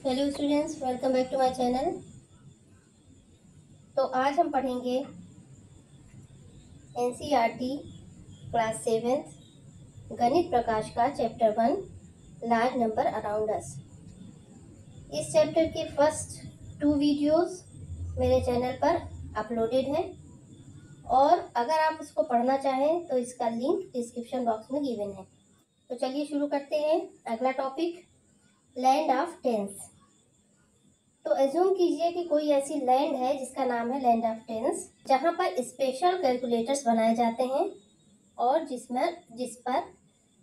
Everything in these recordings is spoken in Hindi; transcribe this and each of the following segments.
Hello students, welcome back to my channel. तो आज हम पढ़ेंगे एनसीईआरटी क्लास 7 गणित प्रकाश का chapter 1 large number around us. इस चैप्टर के फर्स्ट 2 वीडियोस मेरे चैनल पर अपलोडेड हैं और अगर आप इसको पढ़ना चाहें तो इसका लिंक डिस्क्रिप्शन बॉक्स में गिवन है। तो चलिए शुरू करते हैं। अगला टॉपिक लैंड ऑफ टेंस। तो एज्यूम कीजिए कि कोई ऐसी लैंड है जिसका नाम है लैंड ऑफ टेंस, जहां पर स्पेशल कैलकुलेटर्स बनाए जाते हैं और जिस पर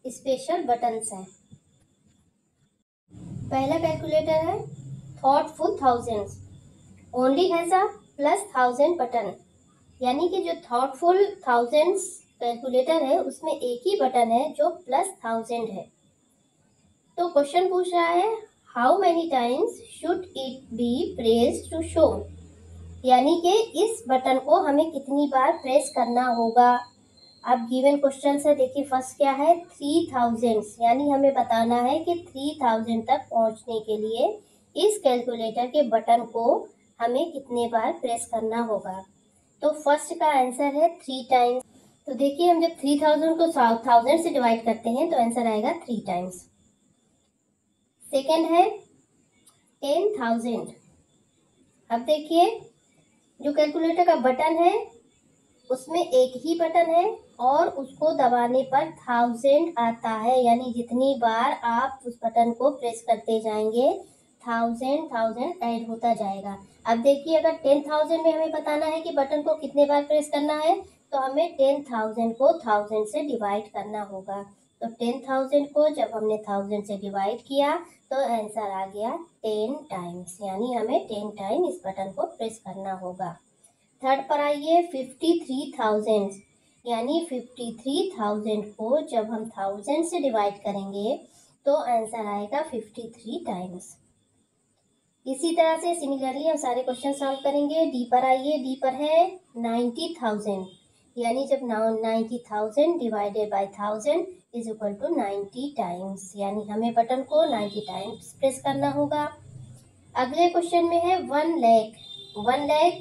स्पेशल बटन्स हैं। पहला कैलकुलेटर है thoughtful thousands, only has a +1000 button, यानी कि जो थॉटफुल थाउजेंड्स कैलकुलेटर है उसमें एक ही बटन है जो +1000 है। तो क्वेश्चन पूछ रहा है how many times should it be pressed to show, यानी कि इस बटन को हमें कितनी बार प्रेस करना होगा। अब गिवन क्वेश्चन है, देखिए फर्स्ट क्या है 3000, यानी हमें बताना है कि 3000 तक पहुंचने के लिए इस कैलकुलेटर के बटन को हमें कितने बार प्रेस करना होगा। तो फर्स्ट का आंसर है 3 टाइम्स। तो देखिए हम जब 3000 को 1000 से डिवाइड करते हैं तो आंसर आएगा 3 टाइम्स। सेकेंड है 10,000। अब देखिए जो कैलकुलेटर का बटन है उसमें एक ही बटन है और उसको दबाने पर 1000 आता है, यानी जितनी बार आप उस बटन को प्रेस करते जाएंगे 1000 ऐड होता जाएगा। अब देखिए अगर 10,000 में हमें बताना है कि बटन को कितने बार प्रेस करना है तो हमें 10,000 को 1000 से डिवाइड करना होगा। तो 10,000 को जब हमने 1000 से डिवाइड किया तो आंसर आ गया 10 टाइम्स, यानी हमें 10 टाइम इस बटन को प्रेस करना होगा। थर्ड पर आइए 53,000, यानी 53,000 को जब हम 1000 से डिवाइड करेंगे तो आंसर आएगा 53 टाइम्स। इसी तरह से सिमिलरली हम सारे क्वेश्चन सॉल्व करेंगे। डी पर आइए, डी पर है 90,000, यानी जब 90,000 divided by 1000 is equal to 90 times, यानी हमें बटन को 90 टाइम्स प्रेस करना होगा। अगले क्वेश्चन में है 1 लाख। 1 लाख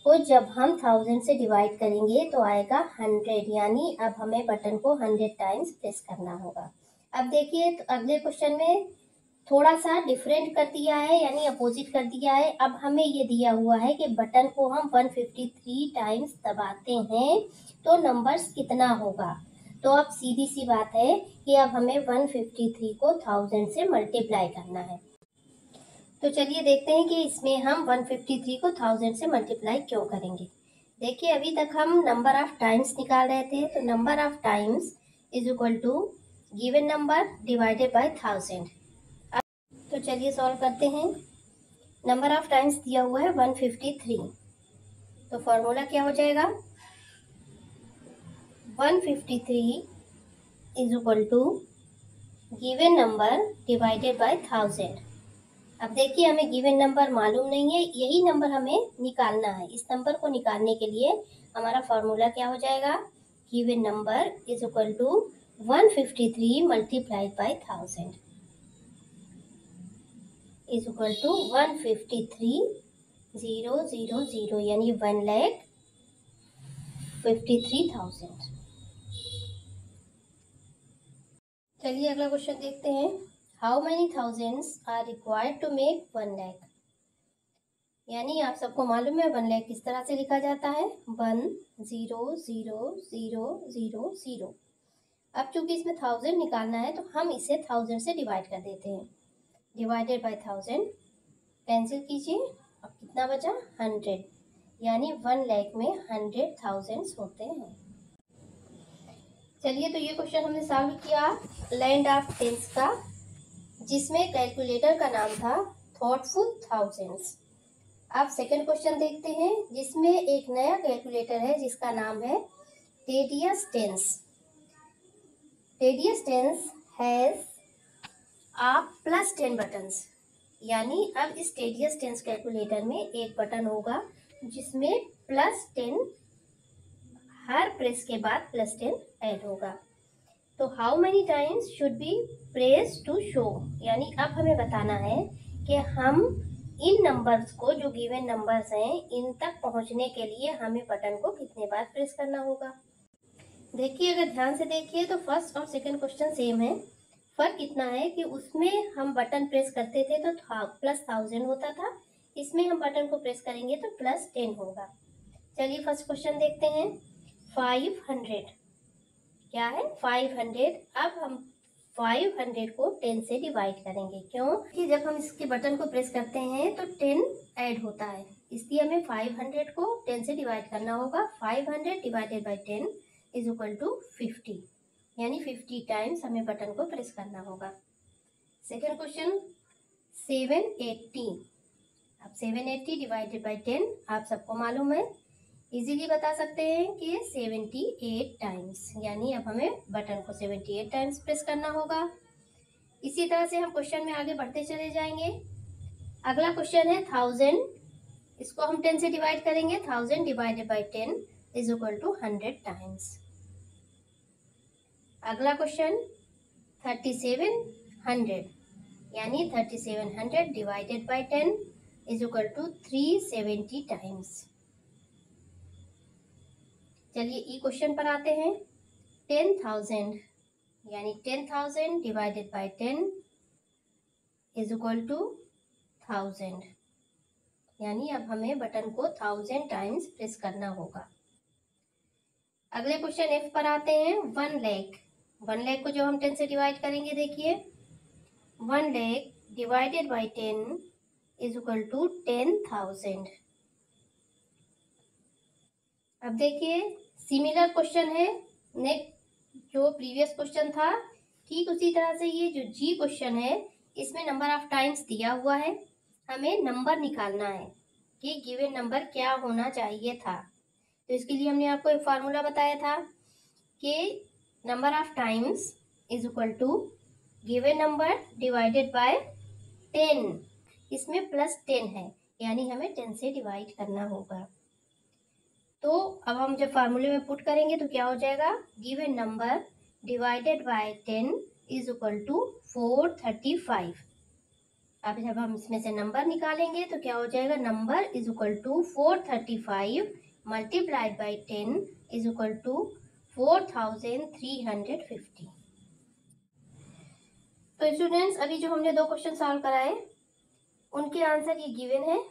को जब हम 1000 से डिवाइड करेंगे तो आएगा 100, यानी अब हमें बटन को 100 टाइम्स प्रेस करना होगा। अब देखिए तो अगले क्वेश्चन में थोड़ा सा डिफरेंट कर दिया है, यानी अपोजिट कर दिया है। अब हमें ये दिया हुआ है कि बटन को हम 153 टाइम्स दबाते हैं तो नंबर्स कितना होगा। तो अब सीधी सी बात है कि अब हमें 153 को 1000 से मल्टीप्लाई करना है। तो चलिए देखते हैं कि इसमें हम 153 को 1000 से मल्टीप्लाई क्यों करेंगे। देखिए अभी तक हम नंबर ऑफ टाइम्स निकाल रहे थे, तो number of times is equal to given number divided by 1000। तो चलिए सॉल्व करते हैं। नंबर ऑफ टाइम्स दिया हुआ है 153, तो फॉर्मूला क्या हो जाएगा 153 is equal to given number divided by 1000। अब देखिए हमें गिवन नंबर मालूम नहीं है, यही नंबर हमें निकालना है। इस नंबर को निकालने के लिए हमारा फॉर्मूला क्या हो जाएगा given number is equal to 153 multiplied by 1000 is equal to 153,000, यानी 1,53,000। चलिए अगला क्वेश्चन देखते हैं। How many thousands are required to make 1 lakh, यानी आप सबको मालूम है 1 लाख किस तरह से लिखा जाता है 1,0,0,0,0,0। अब चूंकि इसमें 1000 निकालना है तो हम इसे 1000 से डिवाइड कर देते हैं। डिवाइडेड बाय 1000 कैंसिल कीजिए, अब कितना बचा 100, यानी 1 लाख में 100 थाउजेंड्स होते हैं। चलिए तो ये क्वेश्चन हमने सॉल्व किया लैंड ऑफ टेंस का, जिसमें कैलकुलेटर का नाम था थॉटफुल थाउजेंड्स। अब सेकंड क्वेश्चन देखते हैं जिसमें एक नया कैलकुलेटर है जिसका नाम है tedious tens. Tedious tens has +10 buttons, यानी अब इस टेडियस टेंस कैलकुलेटर में एक बटन होगा जिसमें +10 हर प्रेस के बाद +10 ऐड होगा। तो how many times should be press to show, यानी अब हमें बताना है कि हम इन नंबर्स को, जो गिवन नंबर्स हैं, इन तक पहुंचने के लिए हमें बटन को कितने बार प्रेस करना होगा। देखिए, अगर ध्यान से देखिए तो फर्स्ट और सेकंड क्वेश्चन सेम है। फर्क इतना है कि उसमें हम बटन प्रेस करते थे तो +1000 होता था, इसमें हम बटन को प्रेस करेंगे तो +10 होगा। चलिए फर्स्ट क्वेश्चन देखते हैं। 500 क्या है? 500। अब हम 500 को 10 से डिवाइड करेंगे। क्यों? कि जब हम इसके बटन को प्रेस करते हैं तो 10 ऐड होता है, इसलिए हमें 500 को 10 से डिवाइड करना होगा। 500 divided by 10 is equal to 50, यानी 50 टाइम्स हमें बटन को प्रेस करना होगा। Second question 780। अब 780 डिवाइडेड बाई 10 आप सबको मालूम है, इजीली बता सकते हैं कि 78 टाइम्स, यानी अब हमें बटन को 78 टाइम्स प्रेस करना होगा। इसी तरह से हम क्वेश्चन में आगे बढ़ते चले जाएंगे। अगला क्वेश्चन है 1000, इसको हम 10 से डिवाइड करेंगे। 1000 divided by 10 is equal to 100 times. अगला क्वेश्चन 3700, यानी 3700 divided by 10 is equal to 370 times. चलिए ई क्वेश्चन पर आते हैं। 10,000, यानी 10,000 divided by 10 is equal to 1000, यानी अब हमें बटन को 1000 टाइम्स प्रेस करना होगा। अगले क्वेश्चन एफ पर आते हैं। 1 लाख। 1 लाख को जो हम 10 से डिवाइड करेंगे, देखिए 1 lakh divided by 10 is equal to 10,000। अब देखिए सिमिलर क्वेश्चन है, नेक्स्ट जो प्रीवियस क्वेश्चन था ठीक उसी तरह से ये जो जी क्वेश्चन है, इसमें नंबर ऑफ टाइम्स दिया हुआ है, हमें नंबर निकालना है कि गिवन नंबर क्या होना चाहिए था। तो इसके लिए हमने आपको एक फार्मूला बताया था कि number of times is equal to given number divided by 10, इसमें +10 है, यानी हमें 10 से डिवाइड करना होगा। तो अब हम जब फार्मूले में पुट करेंगे तो क्या हो जाएगा? Given number divided by 10 is equal to 435। अब जब हम इसमें से नंबर निकालेंगे तो क्या हो जाएगा? Number is equal to 435 multiplied by 10 is equal to 4350। तो स्टूडेंट्स, अभी जो हमने 2 क्वेश्चन सॉल्व कराए उनके आंसर ये गिवन है,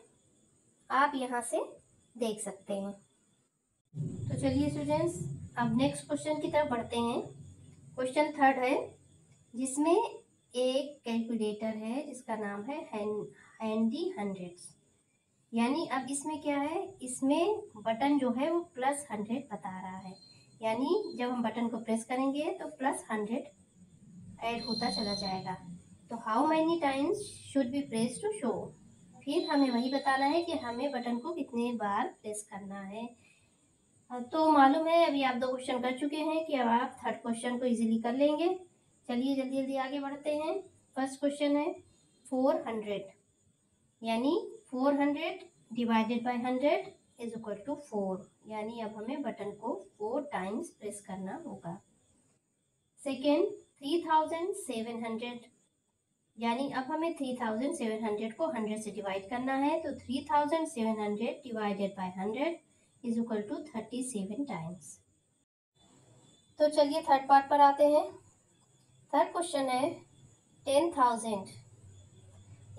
आप यहाँ से देख सकते हैं। तो चलिए स्टूडेंट्स, अब नेक्स्ट क्वेश्चन की तरफ बढ़ते हैं। क्वेश्चन थर्ड है, जिसमें एक कैलकुलेटर है जिसका नाम है हैंडी हंड्रेड्स। यानी अब इसमें क्या है, इसमें बटन जो है वो +100 बता रहा है, यानी जब हम बटन को प्रेस करेंगे तो +100 ऐड होता चला जाएगा। तो how many times should be press to show, फिर हमें वही बताना है कि हमें बटन को कितने बार प्रेस करना है। तो मालूम है, अभी आप 2 क्वेश्चन कर चुके हैं कि अब आप थर्ड क्वेश्चन को इजीली कर लेंगे। चलिए जल्दी जल्दी आगे बढ़ते हैं। फर्स्ट क्वेश्चन है 400, यानी 400 divided by 100 is equal to 4, यानी अब हमें बटन को 4 टाइम्स प्रेस करना होगा। सेकेंड 3700, यानी अब हमें 3700 को 100 से डिवाइड करना है, तो 3700 divided by 100 is equal to 37 times. तो चलिए थर्ड पार्ट पर आते हैं। थर्ड क्वेश्चन है 10,000,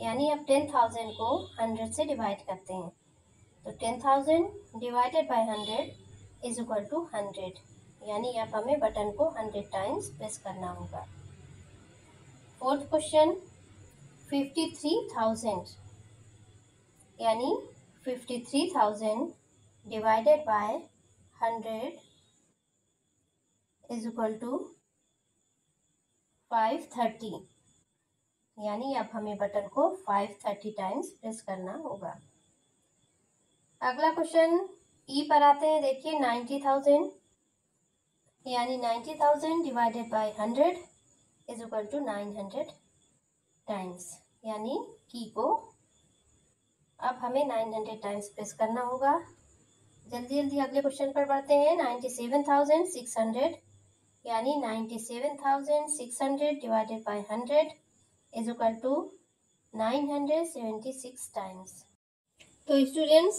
यानी अब 10,000 को 100 से डिवाइड करते हैं, तो 10,000 divided by 100 is equal to 100, यानी अब हमें बटन को 100 टाइम्स प्रेस करना होगा। फोर्थ क्वेश्चन 53,000, यानी 53,000 divided by 100 is equal to 530, यानी अब हमें बटन को 530 टाइम्स प्रेस करना होगा। अगला क्वेश्चन ई पर आते हैं। देखिए 90,000, यानी 90,000 divided by 100 is equal to 900 times, यानी की को अब हमें 900 टाइम्स प्रेस करना होगा। जल्दी जल्दी अगले क्वेश्चन पर बढ़ते हैं। 97,600, यानी 97,600 divided by 100 is equal to 976 times. तो स्टूडेंट्स,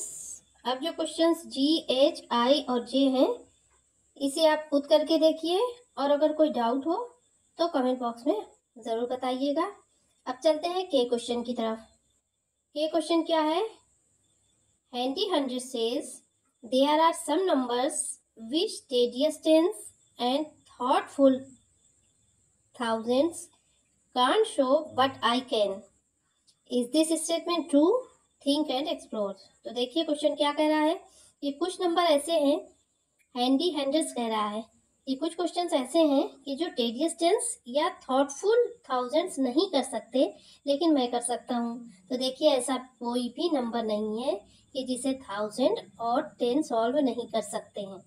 अब जो क्वेश्चंस जी, एच, आई और जे हैं, इसे आप खुद करके देखिए और अगर कोई डाउट हो तो कमेंट बॉक्स में ज़रूर बताइएगा। अब चलते हैं के क्वेश्चन की तरफ। के क्वेश्चन क्या है? Handy 100 says there are some numbers which tedious tens and thoughtful thousands can't show but I can. Is this statement true? Think and explore. तो देखिए क्वेश्चन क्या कह रहा है कि कुछ नंबर ऐसे हैं, हैंडी हंड्रेड्स कह रहा है कि कुछ क्वेश्चंस ऐसे हैं कि जो टेडियस टेंस या थॉटफुल थाउजेंड्स नहीं कर सकते, लेकिन मैं कर सकता हूँ। तो देखिए ऐसा कोई भी नंबर नहीं है कि जिसे 1000 और 10 सॉल्व नहीं कर सकते हैं।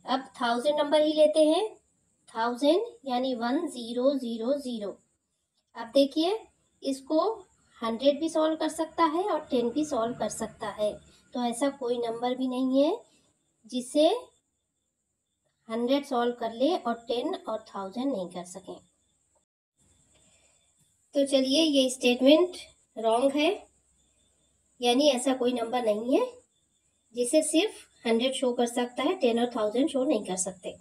अब 1000 नंबर ही लेते हैं, 1000 यानी 1000। अब देखिए इसको 100 भी सॉल्व कर सकता है और 10 भी सॉल्व कर सकता है। तो ऐसा कोई नंबर भी नहीं है जिसे 100 सॉल्व कर ले और 10 और 1000 नहीं कर सकें। तो चलिए ये स्टेटमेंट रॉन्ग है, यानी ऐसा कोई नंबर नहीं है जिसे सिर्फ 100 शो कर सकता है, 10 और 1000 शो नहीं कर सकते।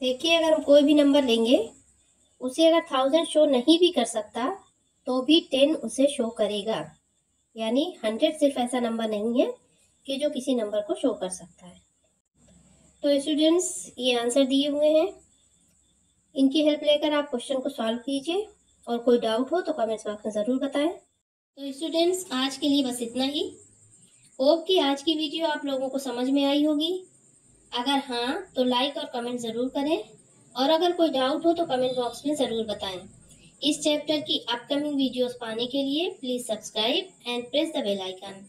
देखिए अगर हम कोई भी नंबर लेंगे, उसे अगर 1000 शो नहीं भी कर सकता तो भी 10 उसे शो करेगा, यानी 100 सिर्फ ऐसा नंबर नहीं है कि जो किसी नंबर को शो कर सकता है। तो स्टूडेंट्स ये आंसर दिए हुए हैं, इनकी हेल्प लेकर आप क्वेश्चन को सॉल्व कीजिए और कोई डाउट हो तो कमेंट्स बॉक्स में ज़रूर बताएं। तो स्टूडेंट्स आज के लिए बस इतना ही। होप कि आज की वीडियो आप लोगों को समझ में आई होगी। अगर हाँ तो लाइक और कमेंट ज़रूर करें और अगर कोई डाउट हो तो कमेंट बॉक्स में ज़रूर बताएं। इस चैप्टर की अपकमिंग वीडियोस पाने के लिए please subscribe and press the bell icon.